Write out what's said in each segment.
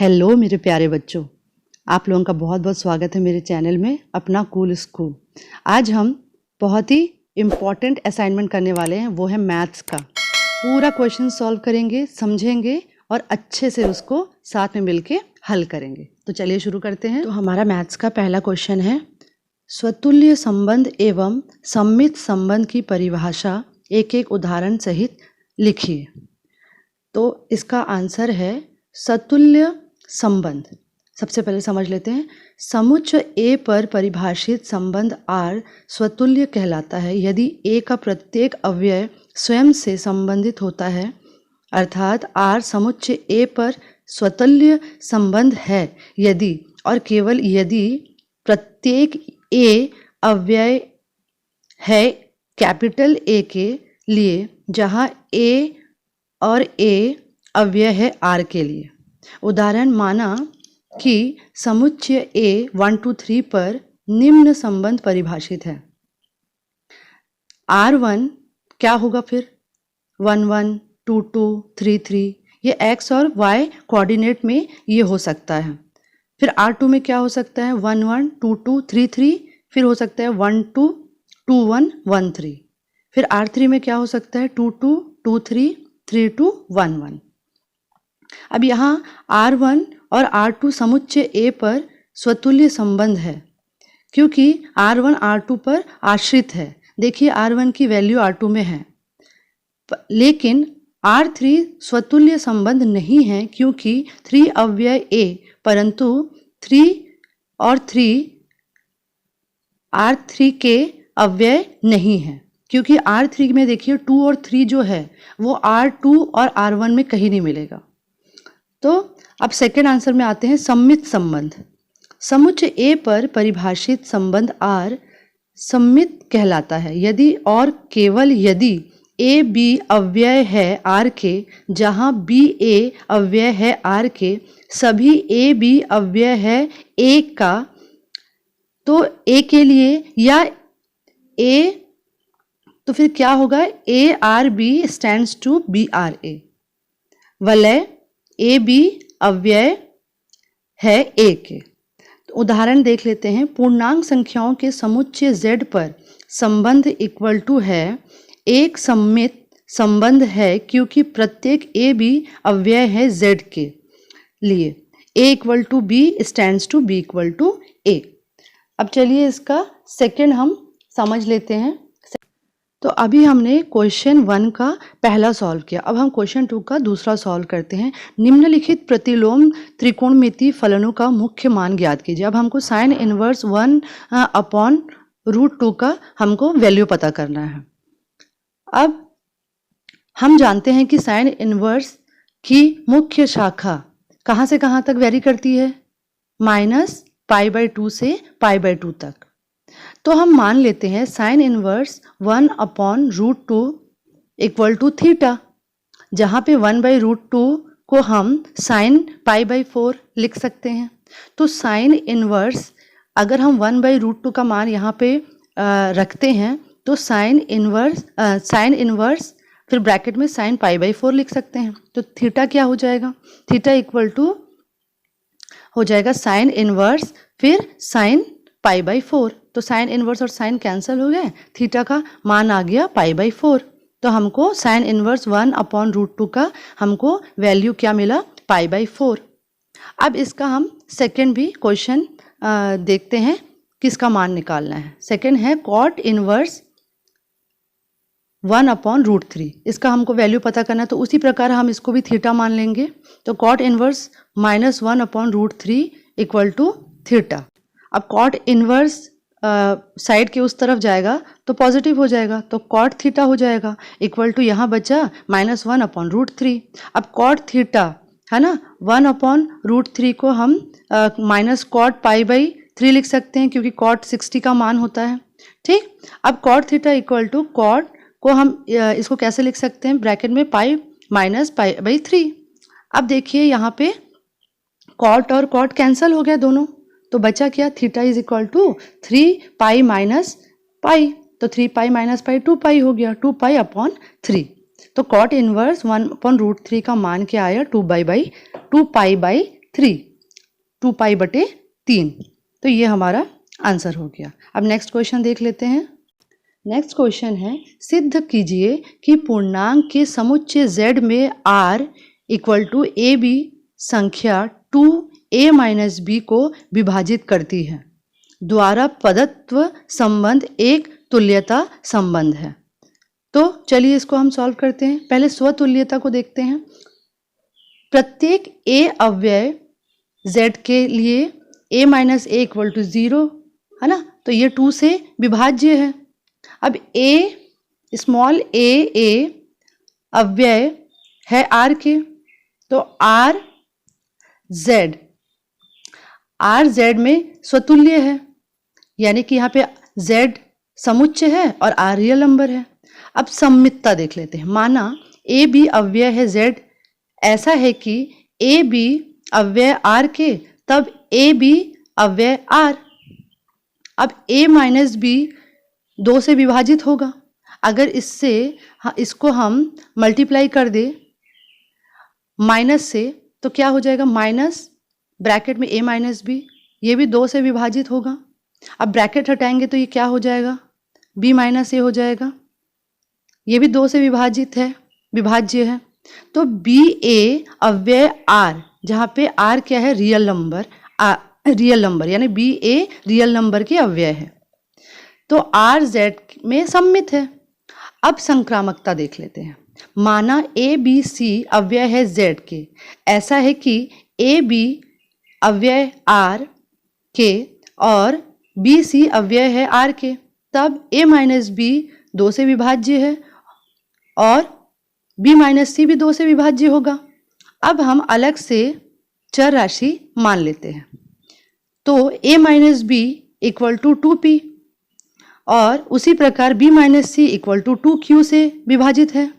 Hello मेरे प्यारे बच्चों, आप लोगों का बहुत बहुत स्वागत है मेरे चैनल में अपना कूल स्कूल। आज हम बहुत ही इम्पॉर्टेंट असाइनमेंट करने वाले हैं, वो है मैथ्स का। पूरा क्वेश्चन सॉल्व करेंगे, समझेंगे और अच्छे से उसको साथ में मिलके हल करेंगे। तो चलिए शुरू करते हैं। तो हमारा मैथ्स का पहला क्वेश्चन है, स्वतुल्य संबंध एवं सम्मित संबंध की परिभाषा एक एक उदाहरण सहित लिखिए। तो इसका आंसर है सतुल्य संबंध। सबसे पहले समझ लेते हैं। समुच्चय ए पर परिभाषित संबंध आर स्वतुल्य कहलाता है यदि ए का प्रत्येक अवयव स्वयं से संबंधित होता है, अर्थात आर समुच्चय ए पर स्वतुल्य संबंध है यदि और केवल यदि प्रत्येक ए अवयव है कैपिटल ए के लिए, जहाँ ए और ए अवयव है आर के लिए। उदाहरण, माना कि समुच्चय ए 1 2 3 पर निम्न संबंध परिभाषित है। R1 क्या होगा फिर? 1 1 2 2 3 3, ये x और y कोऑर्डिनेट में ये हो सकता है। फिर R2 में क्या हो सकता है? 1 1 2 2 3 3, फिर हो सकता है 1 2 2 1 1 3। फिर R3 में क्या हो सकता है? 2 2 2 3 3 2 1 1। अब यहाँ R1 और R2 समुच्चय A पर स्वतुल्य संबंध है क्योंकि R1 R2 पर आश्रित है। देखिए R1 की वैल्यू R2 में है, लेकिन R3 स्वतुल्य संबंध नहीं है क्योंकि 3 अवयव A, परंतु 3 और 3 R3 के अवयव नहीं है क्योंकि R3 में देखिए 2 और 3 जो है वो R2 और R1 में कहीं नहीं मिलेगा। तो अब सेकेंड आंसर में आते हैं, सम्मित संबंध। समुच्चय ए पर परिभाषित संबंध आर सम्मित कहलाता है यदि और केवल यदि ए बी अवयव है आर के, जहां बी ए अवयव है आर के, सभी ए बी अवयव है ए का, तो ए के लिए या ए, तो फिर क्या होगा? A R B stands to B R A. वलय ए बी अवयव है ए के। तो उदाहरण देख लेते हैं। पूर्णांक संख्याओं के समुच्चय z पर संबंध इक्वल टू है एक सम्मित संबंध है क्योंकि प्रत्येक ए बी अवयव है z के लिए। a equal to B stands to b equal to a। अब चलिए इसका सेकंड हम समझ लेते हैं। तो अभी हमने क्वेश्चन 1 का पहला सॉल्व किया, अब हम क्वेश्चन 2 का दूसरा सॉल्व करते हैं। निम्नलिखित प्रतिलोम त्रिकोणमितीय फलनों का मुख्य मान ज्ञात कीजिए। अब हमको साइन इनवर्स 1/√2 का हमको वैल्यू पता करना है। अब हम जानते हैं कि साइन इनवर्स की मुख्य शाखा कहाँ से कहाँ तक वेरी करती है? -π/2 से π/2 तक। तो हम मान लेते हैं sine inverse 1/√2 equal to theta, जहाँ पे 1/√2 को हम साइन π/4 लिख सकते हैं। तो साइन इनवर्स अगर हम 1/√2 का मान यहाँ पे रखते हैं तो साइन इनवर्स फिर ब्रैकेट में साइन π/4 लिख सकते हैं। तो थीटा क्या हो जाएगा? थीटा इक्वल टू हो जाएगा साइन इनवर्स फिर साइन π/4। तो साइन इनवर्स और साइन कैंसिल हो गए, थीटा का मान आ गया π/4। तो हमको साइन इनवर्स 1/√2 का हमको वैल्यू क्या मिला? π/4। अब इसका हम सेकंड भी क्वेश्चन देखते हैं, किसका मान निकालना है। सेकंड है कॉट इनवर्स 1/√3। इसका हमको वैल्यू पता करना है, तो उसी प्रकार हम इसको भी थीटा मान लेंगे। तो cot inverse -1/√3 equal to theta. अब कॉट इनवर्स साइड के उस तरफ जाएगा तो पॉजिटिव हो जाएगा, तो कॉट थीटा हो जाएगा इक्वल टू यहाँ बचा -1/√3। अब कॉट थीटा है ना, 1/√3 को हम माइनस कॉट π/3 लिख सकते हैं क्योंकि कॉट 60 का मान होता है। ठीक, अब cot theta equal to cot को हम इसको कैसे लिख सकते हैं? ब्रैकेट में पाई माइनस π/3। अब देखिए यहाँ पे कॉट और कॉट कैंसिल हो गया दोनों, तो बचा क्या? Theta is equal to 3π minus pi, तो 3π माइनस पाई 2π हो गया, 2π/3। तो कॉट इनवर्स 1/√3 का मान क्या आया? 2π/3 3, 2 पाई बटे 3। तो ये हमारा आंसर हो गया। अब नेक्स्ट क्वेश्चन देख लेते हैं। नेक्स्ट क्वेश्चन है, सिद्ध कीजिए कि पूर्णांक के समुच्चय z में r equal to A B संख्या 2a माइनस बी को विभाजित करती है द्वारा पदत्व संबंध एक तुल्यता संबंध है। तो चलिए इसको हम सॉल्व करते हैं। पहले स्वतुल्यता को देखते हैं। प्रत्येक a अव्यय z के लिए a minus A equal to 0 है ना, तो ये 2 से विभाज्य है। अब a स्मॉल a अव्यय है r के, तो r z में स्वतुल्य है, यानी कि यहाँ पे z समुच्चय है और r रियल नंबर है। अब सम्मितता देख लेते हैं। माना a b अव्यय है z, ऐसा है कि a b अव्यय r के, तब a b अव्यय r। अब a माइनस b 2 से विभाजित होगा। अगर इसको हम मल्टीप्लाई कर दे माइनस से, तो क्या हो जाएगा, माइनस ब्रैकेट में a माइनस बी, ये भी 2 से विभाजित होगा। अब ब्रैकेट हटाएंगे तो ये क्या हो जाएगा, b माइनस ए हो जाएगा, ये भी 2 से विभाज्य है। तो बी ए अव्यय r, जहाँ पे r क्या है, रियल नंबर, यानी बी ए रियल नंबर के अव्यय है, तो r z में सम्मित है। अब संक्रामकता देख लेते हैं। माना ए बी सी अव्यय है z के, ऐसा है कि ए बी अव्यय r के और बी सी अव्यय है r के, तब a माइनस बी 2 से विभाज्य है और b माइनस सी भी 2 से विभाज्य होगा। अब हम अलग से चर राशि मान लेते हैं। तो a minus B equal to 2p और उसी प्रकार b minus C equal to 2q से विभाजित है,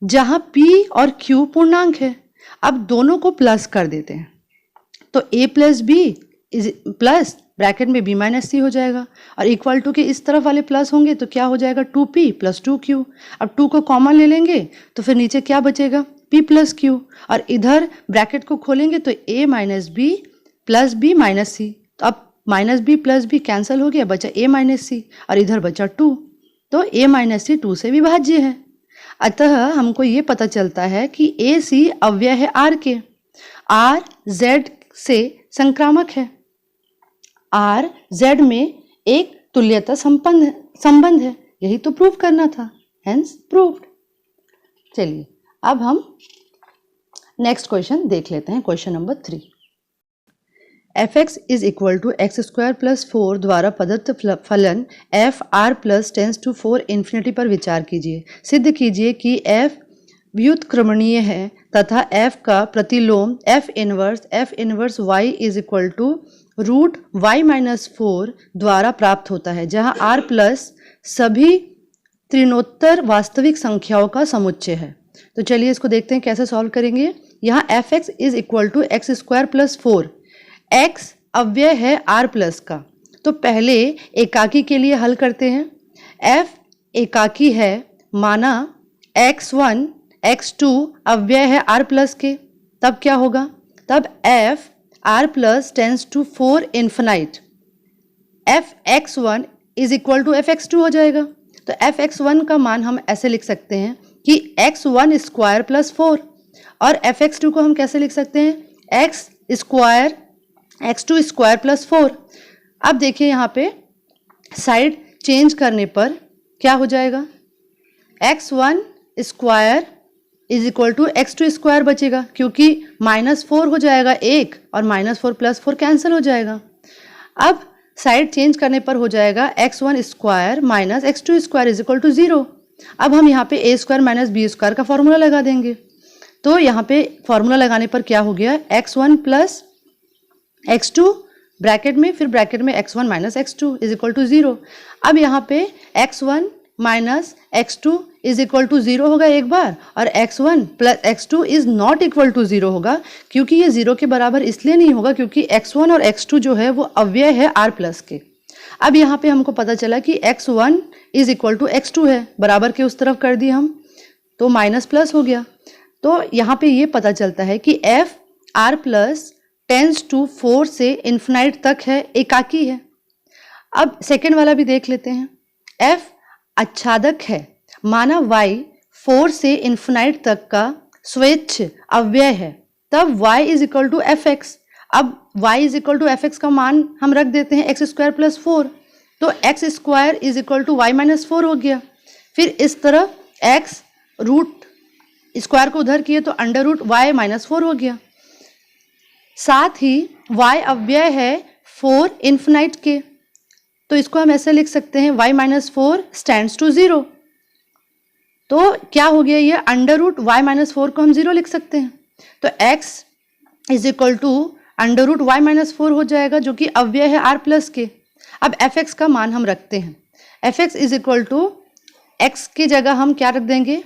जहां p और q पूर्णांक है। अब दोनों को प्लस कर देते हैं, तो a plus B plus bracket में b माइनस सी हो जाएगा, और इक्वल टू के इस तरफ वाले प्लस होंगे तो क्या हो जाएगा, 2p प्लस 2q। अब 2 को कॉमन ले लेंगे तो फिर नीचे क्या बचेगा, p प्लस q, और इधर ब्रैकेट को खोलेंगे तो a minus B plus b minus C. तो अब minus B plus B cancel हो गया, बचा a माइनस सी और इधर बचा 2, तो a माइनस सी 2 से विभाज्य है। अतः हमको ये पता चलता है कि a c अव्यय है r के, r z से संक्रामक है, r z में एक तुल्यता संबंध है। यही तो प्रूव करना था, हेंस प्रूव्ड। चलिए अब हम नेक्स्ट क्वेश्चन देख लेते हैं। Question number 3, fx is equal to x square plus 4 द्वारा प्रदत्त फलन f r plus tends to 4 infinity पर विचार कीजिए। सिद्ध कीजिए कि f व्युत्क्रमणीय है तथा f का प्रतिलोम f inverse y is equal to root y minus 4 द्वारा प्राप्त होता है, जहां r प्लस सभी त्रिनोत्तर वास्तविक संख्याओं का समुच्चय है। तो चलिए इसको देखते हैं कैसे सॉल्व करेंगे। यहाँ fx is equal to x square plus 4, x अव्यय है r प्लस का, तो पहले एकाकी के लिए हल करते हैं। f एकाकी है, माना x1 x2 अव्यय है r प्लस के, तब क्या होगा, तब f r plus tends to 4 infinite, f x1 is equal to f x2 हो जाएगा। तो f x1 का मान हम ऐसे लिख सकते हैं कि x1 स्क्वायर प्लस 4, और f x2 को हम कैसे लिख सकते हैं, x square x2 square plus 4। अब देखिए यहाँ पे साइड चेंज करने पर क्या हो जाएगा, x1 square is equal to x2 square बचेगा, क्योंकि -4 हो जाएगा एक, और -4 प्लस 4 कैंसिल हो जाएगा। अब साइड चेंज करने पर हो जाएगा x1 square minus x2 square is equal to 0। अब हम यहाँ पे a square minus b square का फॉर्मूला लगा देंगे। तो यहाँ पे फॉर्मूला लगाने पर क्या हो गया, x1 प्लस x2 ब्रैकेट में, फिर ब्रैकेट में x1 minus x2 is equal to 0। अब यहाँ पे x1 minus x2 is equal to 0 होगा एक बार, और x1 plus x2 is not equal to 0 होगा, क्योंकि ये 0 के बराबर इसलिए नहीं होगा क्योंकि x1 और x2 जो है वो अव्यय है r प्लस के। अब यहाँ पे हमको पता चला कि x1 is equal to x2 है, बराबर के उस तरफ कर दिए हम, तो माइनस प्लस हो गया। तो यहाँ पे ये पता चलता है कि f r plus tends to 4 से इन्फिनाइट तक है, एकाकी है। अब सेकेंड वाला भी देख लेते हैं। f आच्छादक है, माना y 4 से इन्फिनाइट तक का स्वेच्छ अव्यय है, तब y is equal to F X. अब y is equal to F X का मान हम रख देते हैं एक्स स्क्वायर प्लस 4, तो x square is equal to y minus 4 हो गया। फिर इस तरफ x रूट स्क्वायर को उधर किए तो अंडर रूट वाई माइनस 4 हो गया। साथ ही y अव्यय है 4 इन्फिनाइट के, तो इसको हम ऐसे लिख सकते हैं y माइनस 4 स्टैंड्स टू 0। तो क्या हो गया, ये अंडर रूट वाई माइनस 4 को हम 0 लिख सकते हैं, तो x is equal to under root y minus 4 हो जाएगा, जो कि अव्यय है r प्लस के। अब एफ एक्स का मान हम रखते हैं, F X is equal to x की जगह हम क्या रख देंगे,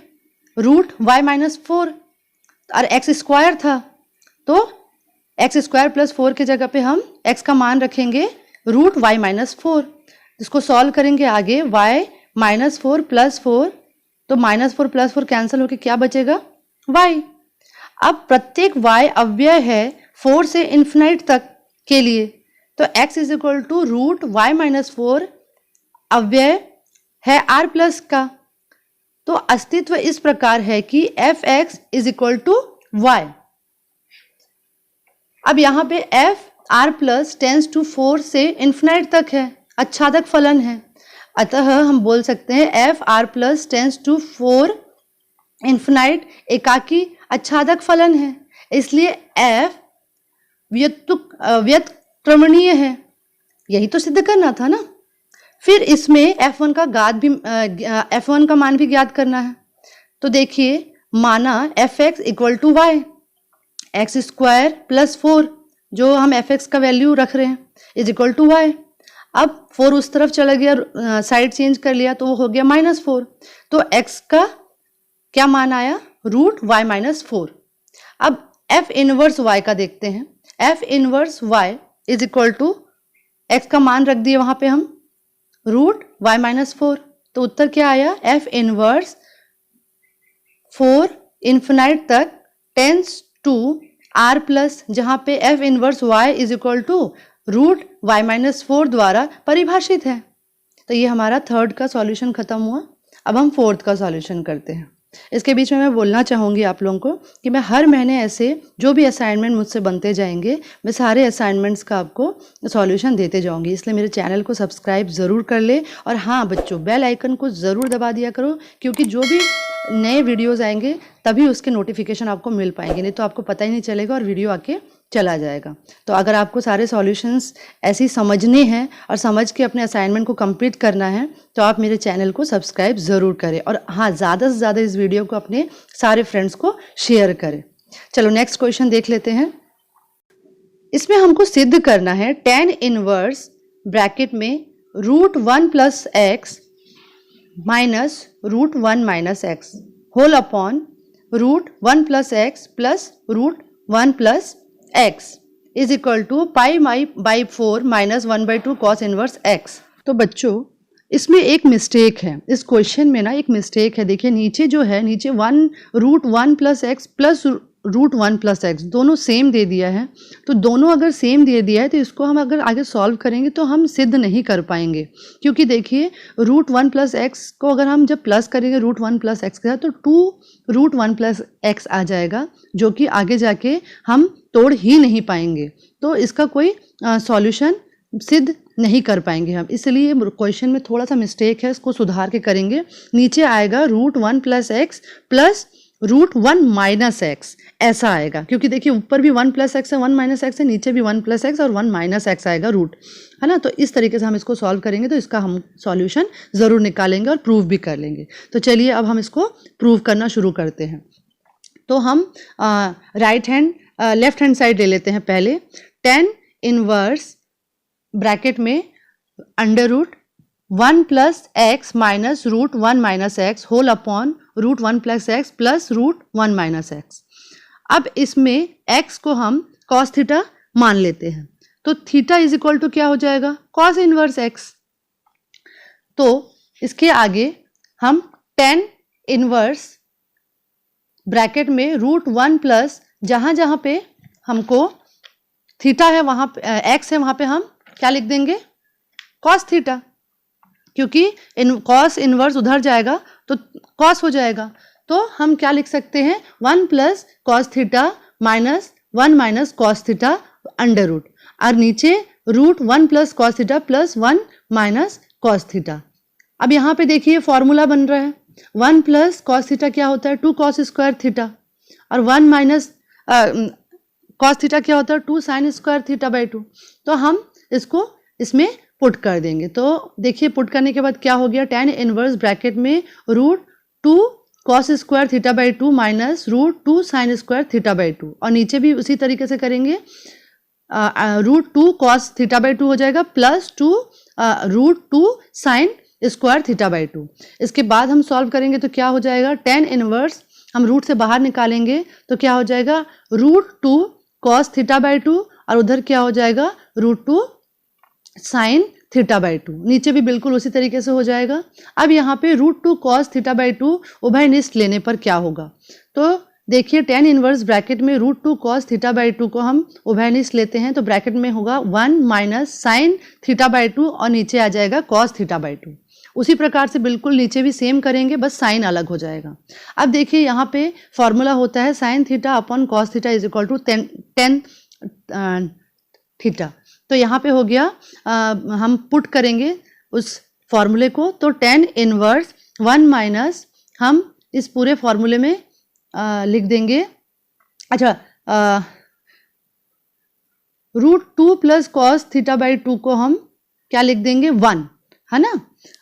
रूट वाई माइनस 4, और एक्स स्क्वायर था तो एक्स स्क्वायर प्लस 4 की जगह पे हम x का मान रखेंगे रूट वाई माइनस 4। इसको सॉल्व करेंगे आगे, y माइनस 4 प्लस 4, तो माइनस 4 प्लस 4 कैंसिल होकर क्या बचेगा, y। अब प्रत्येक y अव्यय है 4 से इन्फिनाइट तक के लिए, तो x is equal to root y minus 4 अव्यय है r प्लस का। तो अस्तित्व इस प्रकार है कि F X is equal to y. अब यहाँ पे f r plus tends to 4 से इन्फिनाइट तक है, आच्छादक फलन है, अतः हम बोल सकते हैं F R plus tends to 4 infinite एकाकी आच्छादक फलन है, इसलिए f व्युत्क्रमणीय है। यही तो सिद्ध करना था ना। फिर इसमें f1 का f1 का मान भी ज्ञात करना है। तो देखिए, माना F X equal to y, x square plus 4 जो हम एफ एक्स का वैल्यू रख रहे हैं इज इक्वल टू वाई। अब 4 उस तरफ चला गया, साइड चेंज कर लिया तो वो हो गया माइनस 4, तो x का क्या मान आया, रूट वाई माइनस 4। अब f इनवर्स y का देखते हैं, f inverse y is equal to x का मान रख दिए वहां पे हम रूट वाई माइनस 4, तो उत्तर क्या आया, f इनवर्स 4 इन्फिनाइट तक टेंस टू r प्लस, जहां पे f inverse y is equal to root y minus 4 द्वारा परिभाषित है। तो ये हमारा थर्ड का सॉल्यूशन खत्म हुआ। अब हम फोर्थ का सॉल्यूशन करते हैं। इसके बीच में मैं बोलना चाहूँगी आप लोगों को कि मैं हर महीने ऐसे जो भी असाइनमेंट मुझसे बनते जाएंगे, मैं सारे असाइनमेंट्स का आपको सॉल्यूशन देते जाऊँगी, इसलिए मेरे चैनल को सब्सक्राइब ज़रूर कर ले। और हाँ बच्चों, बेल आइकन को ज़रूर दबा दिया करो, क्योंकि जो भी नए वीडियोज़ आएंगे तभी उसके नोटिफिकेशन आपको मिल पाएंगे, नहीं तो आपको पता ही नहीं चलेगा और वीडियो आके चला जाएगा। तो अगर आपको सारे सॉल्यूशंस ऐसे ही समझने हैं और समझ के अपने असाइनमेंट को कंप्लीट करना है तो आप मेरे चैनल को सब्सक्राइब ज़रूर करें, और हाँ ज़्यादा से ज़्यादा इस वीडियो को अपने सारे फ्रेंड्स को शेयर करें। चलो नेक्स्ट क्वेश्चन देख लेते हैं। इसमें हमको सिद्ध करना है tan इनवर्स ब्रैकेट में root 1 plus x minus root 1 minus x whole upon root 1 plus x plus root 1 plus x is equal to pi by 4 minus 1/2 cos inverse x। तो बच्चों इसमें एक मिस्टेक है, इस क्वेश्चन में ना एक मिस्टेक है। देखिए नीचे जो है, नीचे root 1 plus x plus root 1 plus x दोनों सेम दे दिया है। तो दोनों अगर सेम दे दिया है तो इसको हम अगर आगे सॉल्व करेंगे तो हम सिद्ध नहीं कर पाएंगे, क्योंकि देखिए रूट 1 प्लस एक्स को अगर हम जब प्लस करेंगे रूट 1 प्लस एक्स के साथ तो 2 रूट 1 प्लस एक्स आ जाएगा, जो कि आगे जाके हम तोड़ ही नहीं पाएंगे। तो इसका कोई सॉल्यूशन सिद्ध नहीं कर पाएंगे हम, इसलिए क्वेश्चन में थोड़ा सा मिस्टेक है, इसको सुधार के करेंगे। नीचे आएगा root 1 plus x plus root 1 minus x, ऐसा आएगा, क्योंकि देखिए ऊपर भी 1 प्लस एक्स है 1 माइनस एक्स है, नीचे भी 1 प्लस एक्स और 1 माइनस एक्स आएगा रूट, है ना। तो इस तरीके से हम इसको सॉल्व करेंगे तो इसका हम सॉल्यूशन ज़रूर निकालेंगे और प्रूव भी कर लेंगे। तो चलिए अब हम इसको प्रूव करना शुरू करते हैं। तो हम लेफ्ट हैंड साइड ले लेते हैं पहले। tan इनवर्स ब्रैकेट में under root 1 plus x minus root 1 minus x whole upon root 1 plus x plus root 1 minus x. अब इसमें x को हम cos थीटा मान लेते हैं, तो थीटा इज इक्वल टू क्या हो जाएगा, cos इनवर्स x। तो इसके आगे हम tan इनवर्स ब्रैकेट में रूट 1 प्लस जहाँ जहाँ पे हमको थीटा है वहाँ पे एक्स है, वहाँ पे हम क्या लिख देंगे कॉस थीटा, क्योंकि कॉस इनवर्स उधर जाएगा तो कॉस हो जाएगा। तो हम क्या लिख सकते हैं 1 plus cos theta minus 1 minus cos theta under root, और नीचे root 1 plus cos theta plus 1 minus cos theta. अब यहाँ पे देखिए फॉर्मूला बन रहा है 1 प्लस कॉस थीटा क्या होता है 2 कॉस स्क्वायर थीटा, और 1 माइनस कॉस थीटा क्या होता है 2 साइन स्क्वायर थीटा बाई 2। तो हम इसको इसमें पुट कर देंगे। तो देखिए पुट करने के बाद क्या हो गया, tan इनवर्स ब्रैकेट में root 2 cos square theta by 2 minus root 2 sine square theta by 2, और नीचे भी उसी तरीके से करेंगे रूट 2 कॉस थीटा बाई 2 हो जाएगा plus 2 root 2 sine square theta by 2। इसके बाद हम सॉल्व करेंगे तो क्या हो जाएगा, tan इनवर्स हम रूट से बाहर निकालेंगे तो क्या हो जाएगा रूट 2 कॉस थीटा बाई 2, और उधर क्या हो जाएगा रूट 2 साइन थीटा बाई 2, नीचे भी बिल्कुल उसी तरीके से हो जाएगा। अब यहाँ पे रूट 2 कॉस थीटा बाई 2 उभयनिष्ठ लेने पर क्या होगा, तो देखिए tan इनवर्स ब्रैकेट में रूट 2 कॉस थीटा बाई 2 को हम उभयनिष्ठ लेते हैं तो ब्रैकेट में होगा 1 माइनस साइन थीटा बाई 2 और नीचे आ जाएगा कॉस थीटा बाई 2। उसी प्रकार से बिल्कुल नीचे भी सेम करेंगे, बस साइन अलग हो जाएगा। अब देखिए यहाँ पे फॉर्मूला होता है sine theta upon cos theta is equal to tan theta. तो यहाँ पे हो गया हम पुट करेंगे उस फॉर्मूले को, तो tan इनवर्स 1 माइनस हम इस पूरे फॉर्मूले में लिख देंगे, अच्छा root 2 plus cos theta by 2 को हम क्या लिख देंगे 1, है ना,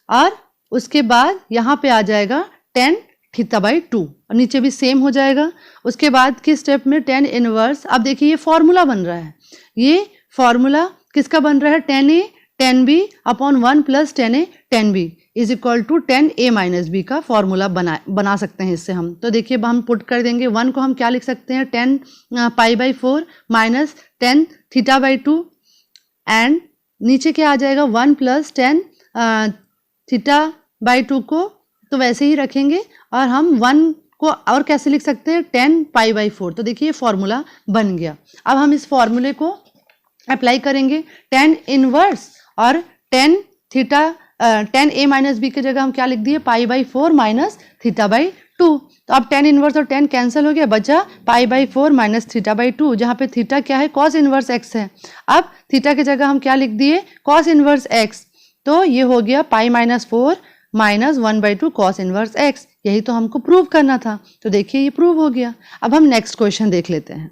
और उसके बाद यहाँ पे आ जाएगा tan थीटा बाई 2 और नीचे भी सेम हो जाएगा। उसके बाद के स्टेप में tan इनवर्स, अब देखिए ये फॉर्मूला बन रहा है, ये फॉर्मूला किसका बन रहा है tan a tan b upon 1 plus tan a tan b is equal to tan a minus b का फॉर्मूला बना सकते हैं इससे हम। तो देखिए हम पुट कर देंगे 1 को हम क्या लिख सकते हैं tan pi by 4 minus tan theta by 2, and नीचे क्या आ जाएगा 1 प्लस tan थीटा बाई 2 को तो वैसे ही रखेंगे, और हम 1 को और कैसे लिख सकते हैं tan पाई बाई 4। तो देखिए फॉर्मूला बन गया। अब हम इस फॉर्मूले को अप्लाई करेंगे tan इनवर्स और tan theta tan a minus B की जगह हम क्या लिख दिए pi by 4 minus theta by 2। तो अब tan इनवर्स और tan कैंसिल हो गया, बचा pi by 4 minus theta by 2, जहाँ पे थीटा क्या है कॉस इनवर्स x है। अब थीटा की जगह हम क्या लिख दिए कॉस इनवर्स x, तो ये हो गया pi minus 4 minus 1/2 cos inverse x। यही तो हमको प्रूव करना था, तो देखिए ये प्रूव हो गया। अब हम नेक्स्ट क्वेश्चन देख लेते हैं।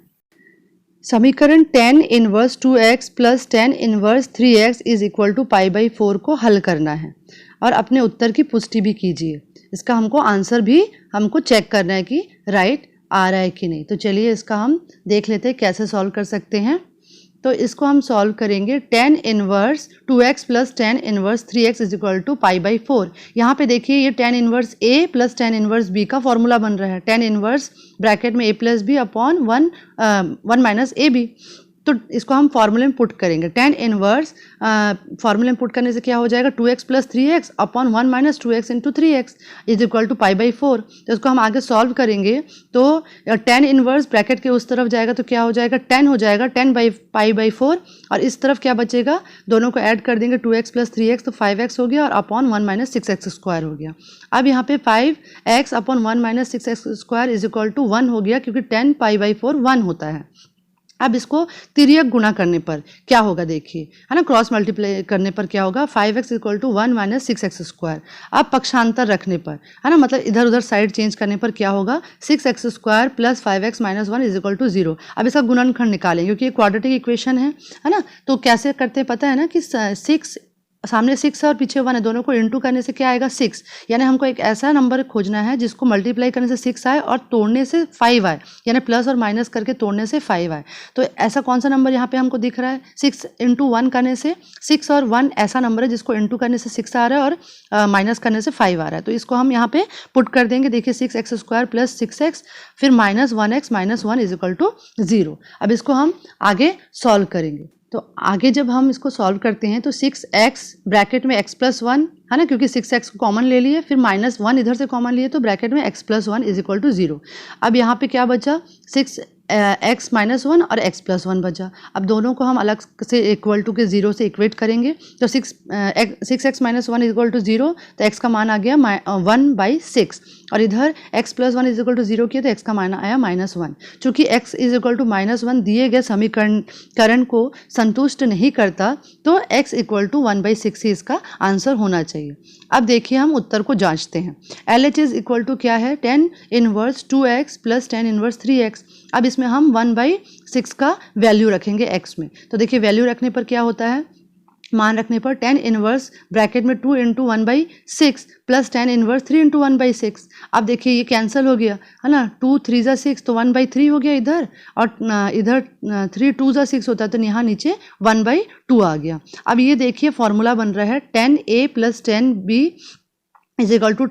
समीकरण tan inverse 2x plus tan inverse 3x is equal to pi by 4 को हल करना है और अपने उत्तर की पुष्टि भी कीजिए। इसका हमको आंसर भी हमको चेक करना है कि राइट आ रहा है कि नहीं। तो चलिए इसका हम देख लेते हैं कैसे सॉल्व कर सकते हैं। तो इसको हम सॉल्व करेंगे tan inverse 2x plus tan inverse 3x is equal to pi by 4। यहाँ पे देखिए ये tan inverse a plus tan inverse b का फॉर्मूला बन रहा है, tan इनवर्स ब्रैकेट में a plus B upon 1 minus A B. तो इसको हम फॉर्मूले में पुट करेंगे। tan इनवर्स फॉर्मूले में पुट करने से क्या हो जाएगा 2x plus 3x upon 1 minus 2x into 3x is equal to pi by 4। तो इसको हम आगे सॉल्व करेंगे तो tan इनवर्स ब्रैकेट के उस तरफ जाएगा तो क्या हो जाएगा 10 हो जाएगा 10 बाई पाई बाई 4, और इस तरफ क्या बचेगा दोनों को ऐड कर देंगे 2x प्लस 3x तो 5x हो गया और अपॉन 1 माइनस 6x स्क्वायर हो गया। अब यहाँ पे 5x upon 1 minus 6x square is equal to 1 हो गया, क्योंकि 10 पाई बाई 4 1 होता है। अब इसको तिर्यक गुणा करने पर क्या होगा देखिए, है ना, क्रॉस मल्टीप्लाई करने पर क्या होगा 5x equal to 1 minus 6x square. अब पक्षांतर रखने पर, है ना, मतलब इधर उधर साइड चेंज करने पर क्या होगा 6x square plus 5x minus 1 is equal to 0। अब इसका गुणनखंड निकालेंगे क्योंकि ये क्वाड्रेटिक इक्वेशन है ना। तो कैसे करते हैं पता है ना कि 6 सामने 6 है और पीछे 1 है, दोनों को इंटू करने से क्या आएगा 6। यानी हमको एक ऐसा नंबर खोजना है जिसको मल्टीप्लाई करने से 6 आए और तोड़ने से 5 आए, यानी प्लस और माइनस करके तोड़ने से 5 आए। तो ऐसा कौन सा नंबर यहाँ पे हमको दिख रहा है 6 इंटू 1 करने से 6 और 1 ऐसा नंबर है जिसको इंटू करने से 6 आ रहा है और माइनस करने से 5 आ रहा है। तो इसको हम यहाँ पे पुट कर देंगे। देखिए 6x स्क्वायर प्लस 6x फिर minus 1x minus 1 is equal to 0। अब इसको हम आगे सॉल्व करेंगे। तो आगे जब हम इसको सॉल्व करते हैं तो 6x ब्रैकेट में x प्लस 1, है ना, क्योंकि 6x को कॉमन ले लिए, फिर माइनस 1 इधर से कॉमन लिए तो ब्रैकेट में x plus 1 is equal to 0। अब यहाँ पे क्या बचा 6 x -1 और x + 1 बचा। अब दोनों को हम अलग से इक्वल टू के 0 से इक्वेट करेंगे तो 6x - 1 = 0, तो x का मान आ गया 1/6 और इधर x + 1 = 0 किया तो x का मान आया -1। चूँकि x = -1 दिए गए समीकरण को संतुष्ट नहीं करता तो x = 1/6 ही इसका आंसर होना चाहिए। अब देखिए हम उत्तर को जांचते हैं। LHS = क्या है, tan 1 2x + tan 1 3x। अब इसमें हम 1/6 का वैल्यू रखेंगे x में। तो देखिए वैल्यू रखने पर क्या होता है, मान रखने पर tan 1 ब्रैकेट में 2 × 1/6 प्लस tan 1 3 × 1/6। अब देखिए ये कैंसिल हो गया है ना, 2 3 × 6 तो 1/3 हो गया इधर, और इधर 3 2 × 6 होता है तो यहाँ नीचे 1/2 आ गया। अब ये देखिए फॉर्मूला बन रहा है tan A + tan B =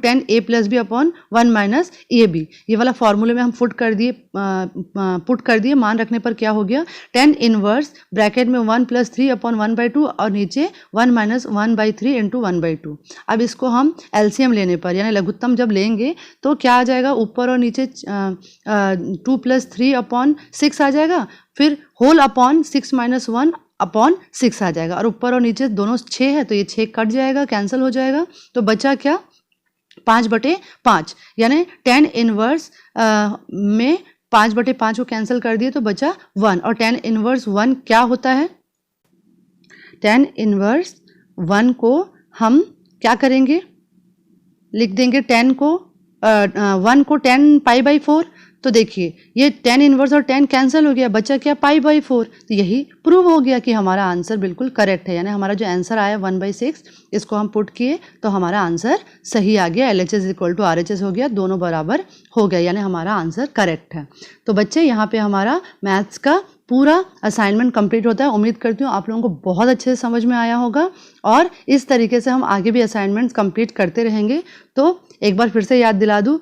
tan A + B / 1 - AB। ये वाला फॉर्मूले में हम पुट कर दिए। मान रखने पर क्या हो गया, tan 1 ब्रैकेट में 1 + 3 / 1/2 और नीचे 1 - 1/3 × 1/2। अब इसको हम एलसीएम लेने पर यानी लघुत्तम जब लेंगे तो क्या आ जाएगा, ऊपर और नीचे 2 + 3 / 6 आ जाएगा, फिर होल अपॉन 6 - 1/6 आ जाएगा, और ऊपर और नीचे दोनों 6 है तो ये 6 कट जाएगा, कैंसिल हो जाएगा। तो बचा क्या, 5/5 यानी tan 1 में 5/5 को कैंसिल कर दिए तो बचा 1, और tan 1 1 क्या होता है, tan 1 1 को हम क्या करेंगे, लिख देंगे 1 को tan π/4। तो देखिए ये tan 1 और tan कैंसिल हो गया, बचा क्या, π/4। तो यही प्रूव हो गया कि हमारा आंसर बिल्कुल करेक्ट है, यानी हमारा जो आंसर आया 1/6 इसको हम पुट किए तो हमारा आंसर सही आ गया। LHS = RHS हो गया, दोनों बराबर हो गए, यानी हमारा आंसर करेक्ट है। तो बच्चे यहाँ पे हमारा मैथ्स का पूरा असाइनमेंट कंप्लीट होता है। उम्मीद करती हूँ आप लोगों को बहुत अच्छे से समझ में आया होगा, और इस तरीके से हम आगे भी असाइनमेंट्स कंप्लीट करते रहेंगे। तो एक बार फिर से याद दिला दूँ,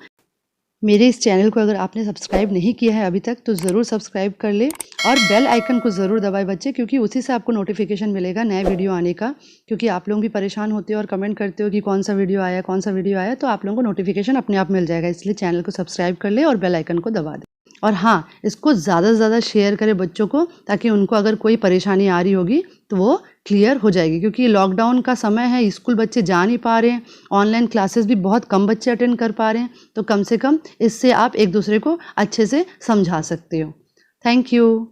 मेरे इस चैनल को अगर आपने सब्सक्राइब नहीं किया है अभी तक तो ज़रूर सब्सक्राइब कर ले, और बेल आइकन को ज़रूर दबाए बच्चे, क्योंकि उसी से आपको नोटिफिकेशन मिलेगा नए वीडियो आने का। क्योंकि आप लोग भी परेशान होते हो और कमेंट करते हो कि कौन सा वीडियो आया, तो आप लोगों को नोटिफिकेशन अपने आप मिल जाएगा। इसलिए चैनल को सब्सक्राइब कर ले और बेल आइकन को दबा दे। और हाँ, इसको ज़्यादा से ज़्यादा शेयर करें बच्चों को, ताकि उनको अगर कोई परेशानी आ रही होगी तो वो क्लियर हो जाएगी। क्योंकि लॉकडाउन का समय है, स्कूल बच्चे जा नहीं पा रहे हैं, ऑनलाइन क्लासेस भी बहुत कम बच्चे अटेंड कर पा रहे हैं, तो कम से कम इससे आप एक दूसरे को अच्छे से समझा सकते हो। Thank you.